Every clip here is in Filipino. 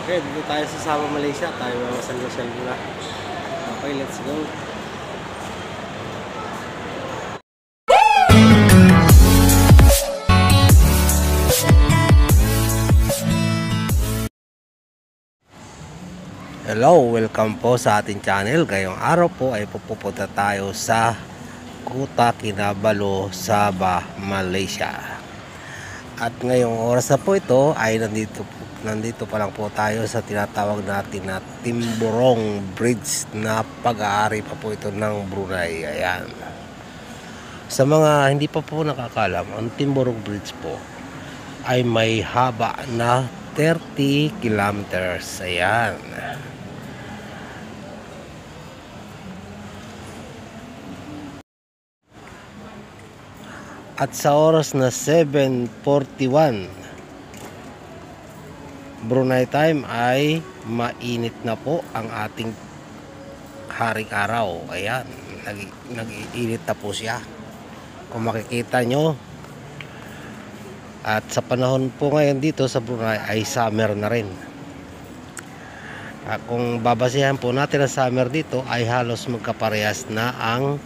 Okay, dito tayo sa Sabah, Malaysia. Tayo mamasyal muna. Okay, let's go. Hello, welcome po sa ating channel. Ngayong araw po ay pupunta tayo sa Kuta Kinabalu, Sabah, Malaysia. At ngayong oras na po ito ay nandito pa lang po tayo sa tinatawag natin na Timburong Bridge na pag-aari pa po ito ng Brunei. Ayan. Sa mga hindi pa po nakakalam, ang Timburong Bridge po ay may haba na 30 kilometers. Ayan. At sa oras na 7:41 Brunei time ay mainit na po ang ating haring araw. Ayan, nag-iinit na po siya kung makikita nyo. At sa panahon po ngayon dito sa Brunei ay summer na rin. At kung babasihan po natin ang summer dito ay halos magkaparehas na ang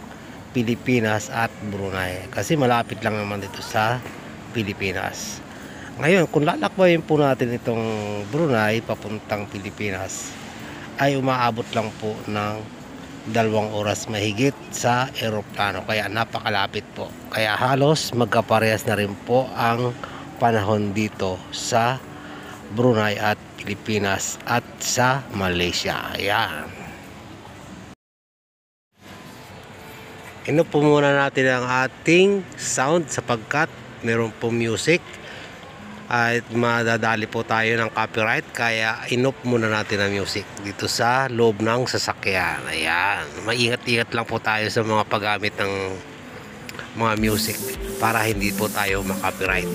Pilipinas at Brunei, kasi malapit lang naman dito sa Pilipinas. Ngayon, kung lalakbayin po natin itong Brunei papuntang Pilipinas, ay umaabot lang po ng 2 oras mahigit sa eroplano, kaya napakalapit po. Kaya halos magkaparehas na rin po ang panahon dito sa Brunei at Pilipinas at sa Malaysia. Ayan. Inupo muna natin ang ating sound sapagkat meron po music at madadali po tayo ng copyright, kaya inup muna natin ang music dito sa loob ng sasakyan. Ayan, maingat-ingat lang po tayo sa mga paggamit ng mga music para hindi po tayo makopyright.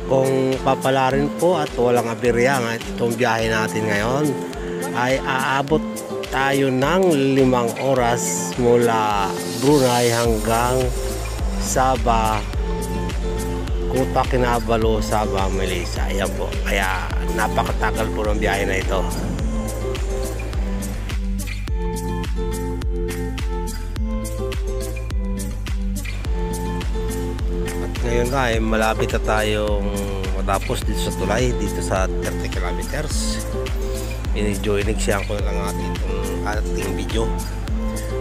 Kung papalarin po at walang aberya itong biyahe natin ngayon, ay aabot tayo ng 5 oras mula Brunei hanggang Sabah, Kuta Kinabalu, Sabah, Malaysia. Ayan po, kaya napakatagal po ng biyahe na ito. At ngayon nga ay malapit na tayong matapos dito sa tulay, dito sa 30 kilometers. Inigsiyan ko na lang ating video.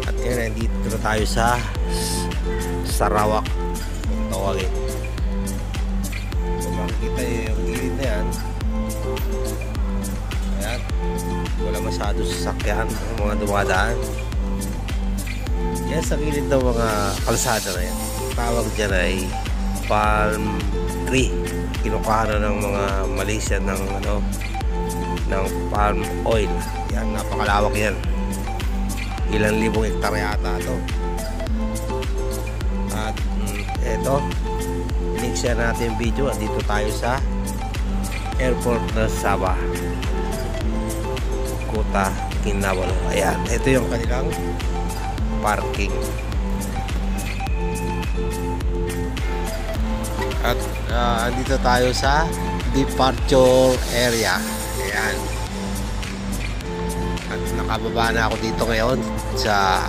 At ngayon dito na tayo sa Sarawak kung tawagin. Kung makikita yung gilid na yan, ayan, wala masyado sasakyan ng mga dumadaan. Yan sa gilid ng mga kalsada na yan, tawag dyan ay palm tree. Kinukuha na ng mga Malaysia ng palm oil. Yan, napakalawak yan. Ilang libong hektare yata ito. At eto, in-share natin yung video. At dito tayo sa airport na Sabah, Kuta Kinabalu. Ayan, ito yung kanilang parking. At dito tayo sa departure area. Ayan. At nakababa na ako dito ngayon sa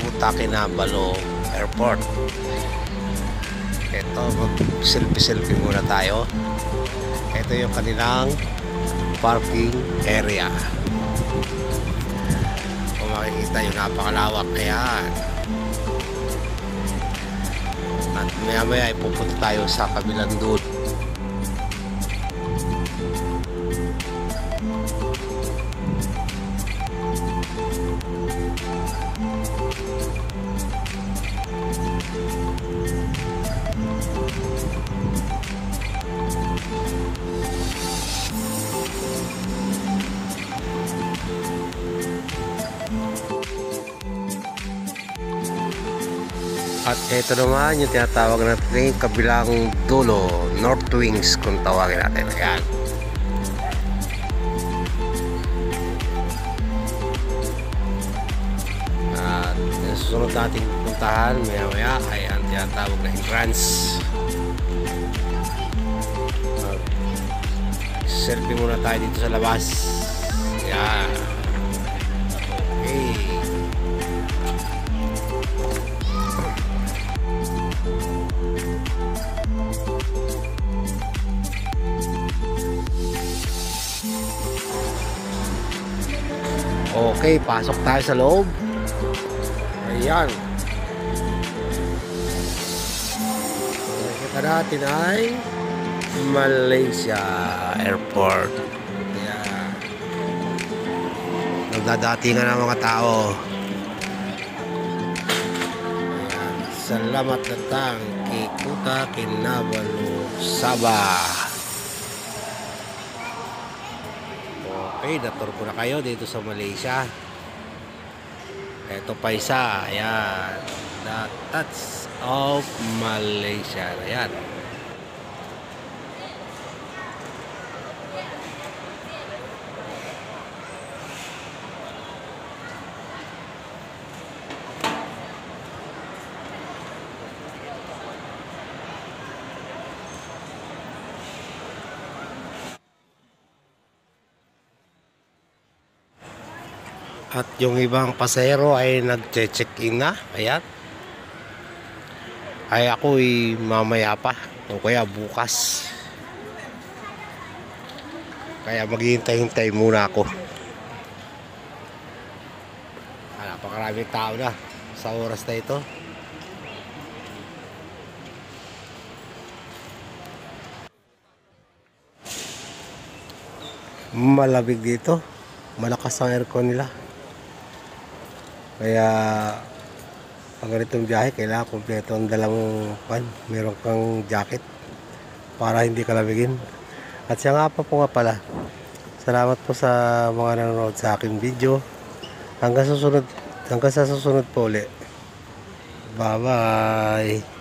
Kuta Kinabalu Airport. Ito, mag-selfie muna tayo. Ito yung kanilang parking area. Kung makikita yung napakalawak. Ayan. At maya-maya ay pupunta tayo sa kabilang dulo. At ito naman yung tinatawag natin yung kabilang dulo, North Wings kung tawagin natin. Ayan. At Ang susunod nating puntahan maya maya ay ang tinatawag na entrance. Selfie muna tayo dito sa labas. Yan. Okay. Okay, pasok tayo sa loob. Ayan. Nakikita natin ay Malaysia Airport. Ayan. Nagdadatingan ng mga tao. Ayan. Salamat datang kay Kuta Kinabalu Sabah. Okay, natur ko na kayo dito sa Malaysia. Ito pa isa. Ayan. The Touch of Malaysia. Ayan. At yung ibang pasahero ay nag-check-in na. Ayan. Ay ako ay mamaya pa. O kaya bukas. Kaya maghihintay-hintay muna ako. Napakaraming tao na sa oras na ito. Malamig dito. Malakas ang aircon nila. Kaya pag ganitong biyahe, kailangan kompleto ang dalawang pan. Meron kang jacket para hindi ka lamigin. At siya nga pa po nga pala. Salamat po sa mga nanonood sa aking video. Hanggang sa susunod po ulit. Bye bye.